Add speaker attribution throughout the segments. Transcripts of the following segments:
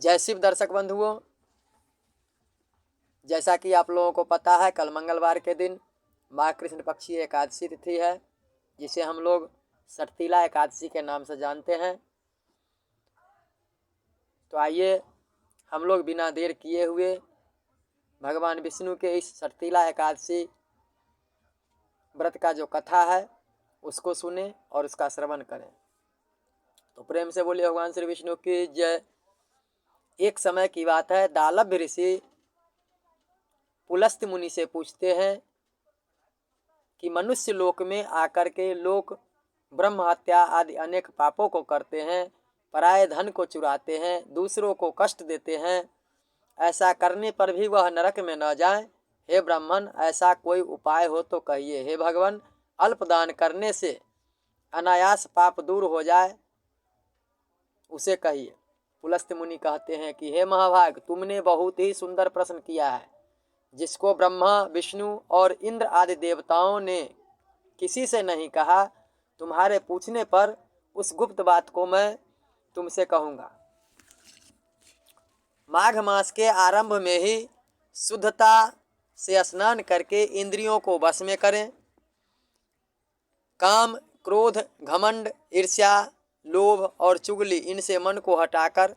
Speaker 1: जय शिव दर्शक बंधुओं, जैसा कि आप लोगों को पता है, कल मंगलवार के दिन माघ कृष्ण पक्षी एकादशी तिथि है, जिसे हम लोग सटतीला एकादशी के नाम से जानते हैं। तो आइए हम लोग बिना देर किए हुए भगवान विष्णु के इस सटतीला एकादशी व्रत का जो कथा है उसको सुने और उसका श्रवण करें। तो प्रेम से बोलिए भगवान श्री विष्णु की जय। एक समय की बात है, दालभ्य ऋषि पुलस्त्य मुनि से पूछते हैं कि मनुष्य लोक में आकर के लोग ब्रह्म हत्या आदि अनेक पापों को करते हैं, पराये धन को चुराते हैं, दूसरों को कष्ट देते हैं। ऐसा करने पर भी वह नरक में न जाए। हे ब्राह्मण, ऐसा कोई उपाय हो तो कहिए। हे भगवान, अल्प दान करने से अनायास पाप दूर हो जाए, उसे कहिए। पुलस्त्य मुनि कहते हैं कि हे महाभाग, तुमने बहुत ही सुंदर प्रश्न किया है, जिसको ब्रह्मा, विष्णु और इंद्र आदि देवताओं ने किसी से नहीं कहा। तुम्हारे पूछने पर उस गुप्त बात को मैं तुमसे कहूँगा। माघ मास के आरंभ में ही शुद्धता से स्नान करके इंद्रियों को वश में करें। काम, क्रोध, घमंड, ईर्ष्या, लोभ और चुगली, इनसे मन को हटाकर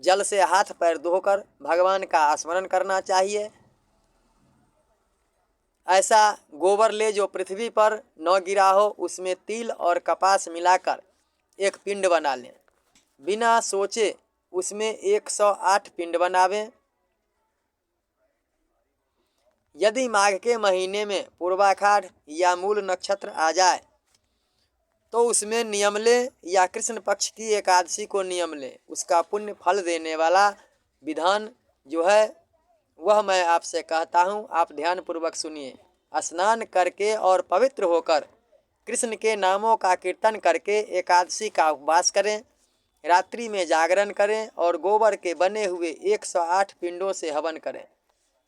Speaker 1: जल से हाथ पैर धोकर भगवान का स्मरण करना चाहिए। ऐसा गोबर ले जो पृथ्वी पर न गिरा हो, उसमें तिल और कपास मिलाकर एक पिंड बना लें। बिना सोचे उसमें 108 पिंड बनावें। यदि माघ के महीने में पूर्वाषाढ़ या मूल नक्षत्र आ जाए तो उसमें नियम लें, या कृष्ण पक्ष की एकादशी को नियम लें। उसका पुण्य फल देने वाला विधान जो है वह मैं आपसे कहता हूँ, आप ध्यानपूर्वक सुनिए। स्नान करके और पवित्र होकर कृष्ण के नामों का कीर्तन करके एकादशी का उपवास करें। रात्रि में जागरण करें और गोबर के बने हुए 108 पिंडों से हवन करें।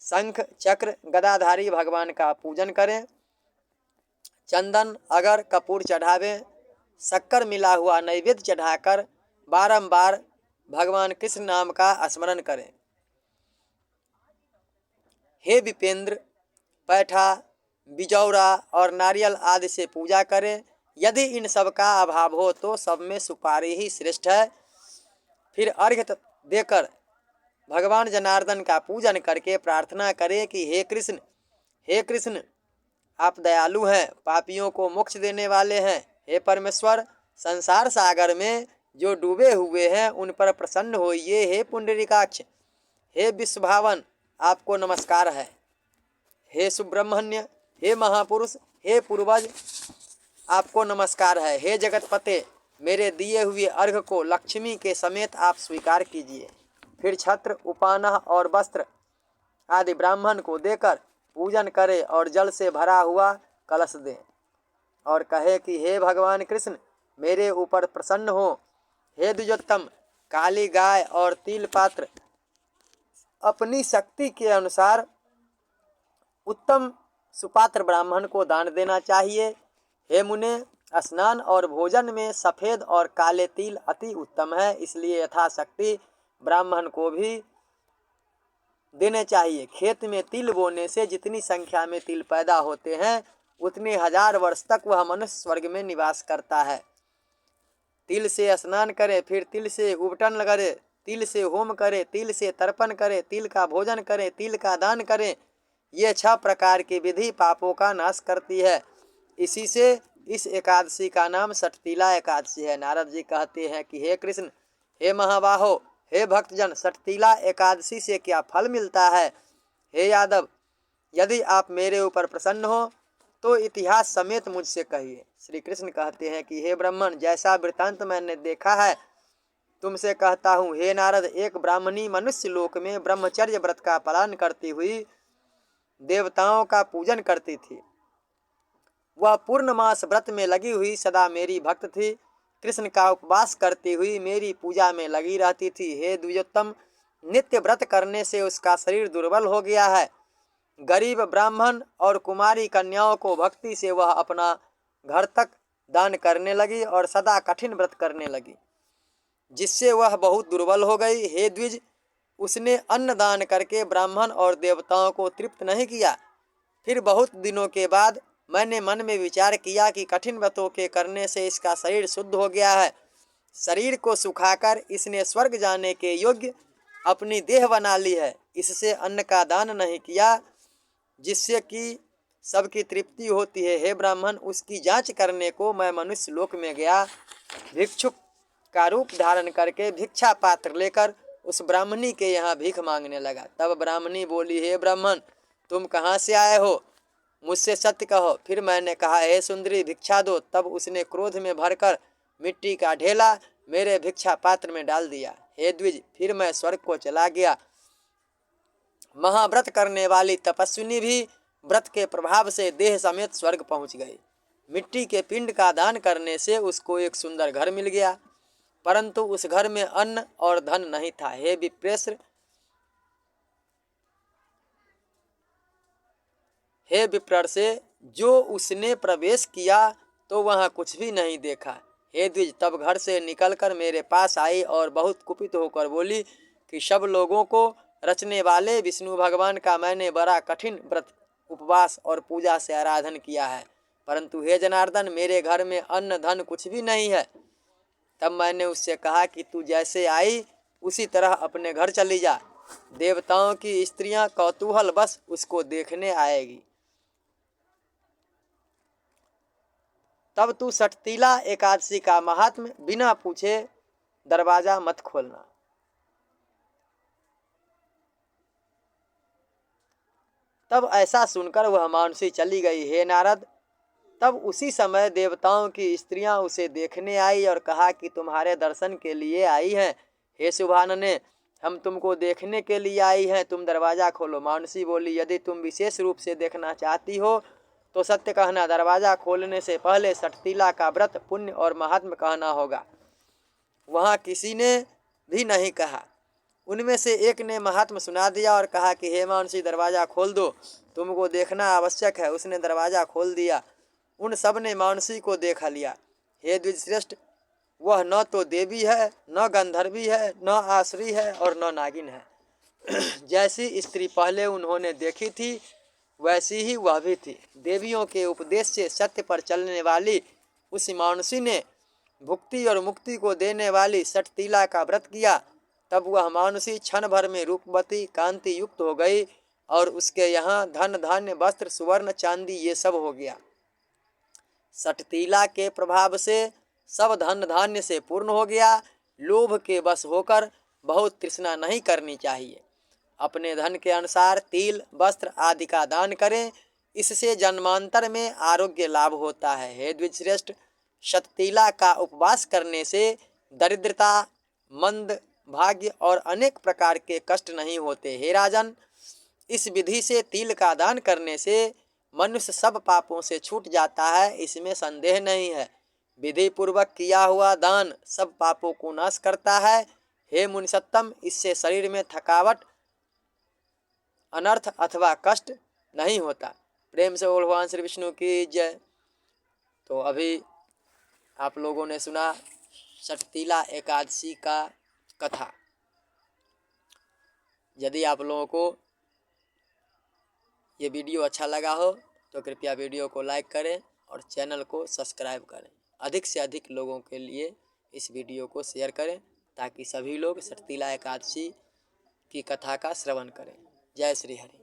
Speaker 1: शंख, चक्र, गदाधारी भगवान का पूजन करें। चंदन, अगर, कपूर चढ़ावें। शक्कर मिला हुआ नैवेद्य चढ़ाकर बारंबार भगवान कृष्ण नाम का स्मरण करें। हे विपेंद्र, पैठा, बिजौरा और नारियल आदि से पूजा करें। यदि इन सब का अभाव हो तो सब में सुपारी ही श्रेष्ठ है। फिर अर्घ्य देकर भगवान जनार्दन का पूजन करके प्रार्थना करें कि हे कृष्ण, आप दयालु हैं, पापियों को मोक्ष देने वाले हैं। हे परमेश्वर, संसार सागर में जो डूबे हुए हैं उन पर प्रसन्न होइए। हे पुंडरीकाक्ष, हे विश्वभावन, आपको नमस्कार है। हे सुब्रह्मण्य, हे महापुरुष, हे पूर्वज, आपको नमस्कार है। हे जगतपते, मेरे दिए हुए अर्घ को लक्ष्मी के समेत आप स्वीकार कीजिए। फिर छत्र, उपानह और वस्त्र आदि ब्राह्मण को देकर पूजन करे और जल से भरा हुआ कलश दें और कहे कि हे भगवान कृष्ण, मेरे ऊपर प्रसन्न हो। हे द्विजोत्तम, काली गाय और तिल पात्र अपनी शक्ति के अनुसार उत्तम सुपात्र ब्राह्मण को दान देना चाहिए। हे मुने, स्नान और भोजन में सफ़ेद और काले तिल अति उत्तम है, इसलिए यथाशक्ति ब्राह्मण को भी देने चाहिए। खेत में तिल बोने से जितनी संख्या में तिल पैदा होते हैं उतने 1000 वर्ष तक वह मनुष्य स्वर्ग में निवास करता है। तिल से स्नान करे, फिर तिल से उबटन करे, तिल से होम करे, तिल से तर्पण करे, तिल का भोजन करे, तिल का दान करे। ये 6 प्रकार की विधि पापों का नाश करती है। इसी से इस एकादशी का नाम सटतीला एकादशी है। नारद जी कहते हैं कि हे कृष्ण, हे महाबाहो, हे भक्तजन, सटतीला एकादशी से क्या फल मिलता है? हे यादव, यदि आप मेरे ऊपर प्रसन्न हो तो इतिहास समेत मुझसे कहिए। श्री कृष्ण कहते हैं कि हे ब्राह्मण, जैसा वृतांत मैंने देखा है तुमसे कहता हूँ। हे नारद, एक ब्राह्मणी मनुष्य लोक में ब्रह्मचर्य व्रत का पालन करती हुई देवताओं का पूजन करती थी। वह पूर्णमास व्रत में लगी हुई सदा मेरी भक्त थी। कृष्ण का उपवास करती हुई मेरी पूजा में लगी रहती थी। हे द्विजोत्तम, नित्य व्रत करने से उसका शरीर दुर्बल हो गया है। गरीब ब्राह्मण और कुमारी कन्याओं को भक्ति से वह अपना घर तक दान करने लगी और सदा कठिन व्रत करने लगी। जिससे वह बहुत दुर्बल हो गई। हे द्विज, उसने अन्न दान करके ब्राह्मण और देवताओं को तृप्त नहीं किया। फिर बहुत दिनों के बाद मैंने मन में विचार किया कि कठिन व्रतों के करने से इसका शरीर शुद्ध हो गया है। शरीर को सुखाकर इसने स्वर्ग जाने के योग्य अपनी देह बना ली है। इससे अन्न का दान नहीं किया जिससे कि सबकी तृप्ति होती है। हे ब्राह्मण, उसकी जांच करने को मैं मनुष्य लोक में गया। भिक्षुक का रूप धारण करके भिक्षा पात्र लेकर उस ब्राह्मणी के यहाँ भीख मांगने लगा। तब ब्राह्मणी बोली, हे ब्राह्मण, तुम कहाँ से आए हो? मुझसे सत्य कहो। फिर मैंने कहा, हे सुंदरी, भिक्षा दो। तब उसने क्रोध में भरकर मिट्टी का ढेला मेरे भिक्षा पात्र में डाल दिया। हे द्विज, फिर मैं स्वर्ग को चला गया। महाव्रत करने वाली तपस्विनी भी व्रत के प्रभाव से देह समेत स्वर्ग पहुंच गई। मिट्टी के पिंड का दान करने से उसको एक सुंदर घर मिल गया, परंतु उस घर में अन्न और धन नहीं था। हे विप्रेश्र, हे विप्र से जो उसने प्रवेश किया तो वहाँ कुछ भी नहीं देखा। हे द्विज, तब घर से निकलकर मेरे पास आई और बहुत कुपित होकर बोली कि सब लोगों को रचने वाले विष्णु भगवान का मैंने बड़ा कठिन व्रत, उपवास और पूजा से आराधन किया है, परंतु हे जनार्दन, मेरे घर में अन्न धन कुछ भी नहीं है। तब मैंने उससे कहा कि तू जैसे आई उसी तरह अपने घर चली जा। देवताओं की स्त्रियां कौतूहल बस उसको देखने आएगी। तब तू षटतिला एकादशी का महात्म्य बिना पूछे दरवाजा मत खोलना। तब ऐसा सुनकर वह मानसी चली गई। हे नारद, तब उसी समय देवताओं की स्त्रियां उसे देखने आई और कहा कि तुम्हारे दर्शन के लिए आई हैं। हे शुभानने, हम तुमको देखने के लिए आई हैं, तुम दरवाज़ा खोलो। मानसी बोली, यदि तुम विशेष रूप से देखना चाहती हो तो सत्य कहना, दरवाज़ा खोलने से पहले षटतिला का व्रत, पुण्य और महात्म्य कहना होगा। वहाँ किसी ने भी नहीं कहा। उनमें से एक ने महात्म्य सुना दिया और कहा कि हे मानसी, दरवाज़ा खोल दो, तुमको देखना आवश्यक है। उसने दरवाज़ा खोल दिया। उन सब ने मानसी को देखा लिया। हे द्विजश्रेष्ठ, वह न तो देवी है, न गंधर्वी है, न आसुरी है और न नागिन है। जैसी स्त्री पहले उन्होंने देखी थी वैसी ही वह भी थी। देवियों के उपदेश से सत्य पर चलने वाली उस मानसी ने भुक्ति और मुक्ति को देने वाली षटतिला का व्रत किया। तब वह मानसी क्षण भर में रूपवती कांति युक्त हो गई और उसके यहाँ धन धान्य वस्त्र सुवर्ण चांदी ये सब हो गया। षटतिला के प्रभाव से सब धन धान्य से पूर्ण हो गया। लोभ के वश होकर बहुत तृष्णा नहीं करनी चाहिए। अपने धन के अनुसार तिल वस्त्र आदि का दान करें, इससे जन्मांतर में आरोग्य लाभ होता है। हे द्विजश्रेष्ठ, षटतिला का उपवास करने से दरिद्रता, मंद भाग्य और अनेक प्रकार के कष्ट नहीं होते। हे राजन, इस विधि से तिल का दान करने से मनुष्य सब पापों से छूट जाता है, इसमें संदेह नहीं है। विधि पूर्वक किया हुआ दान सब पापों को नाश करता है। हे मुनिसत्तम, इससे शरीर में थकावट, अनर्थ अथवा कष्ट नहीं होता। प्रेम से बोल भगवान श्री विष्णु की जय। तो अभी आप लोगों ने सुना षटतिला एकादशी का कथा। यदि आप लोगों को ये वीडियो अच्छा लगा हो तो कृपया वीडियो को लाइक करें और चैनल को सब्सक्राइब करें। अधिक से अधिक लोगों के लिए इस वीडियो को शेयर करें ताकि सभी लोग षटतिला एकादशी की कथा का श्रवण करें। जय श्री हरि।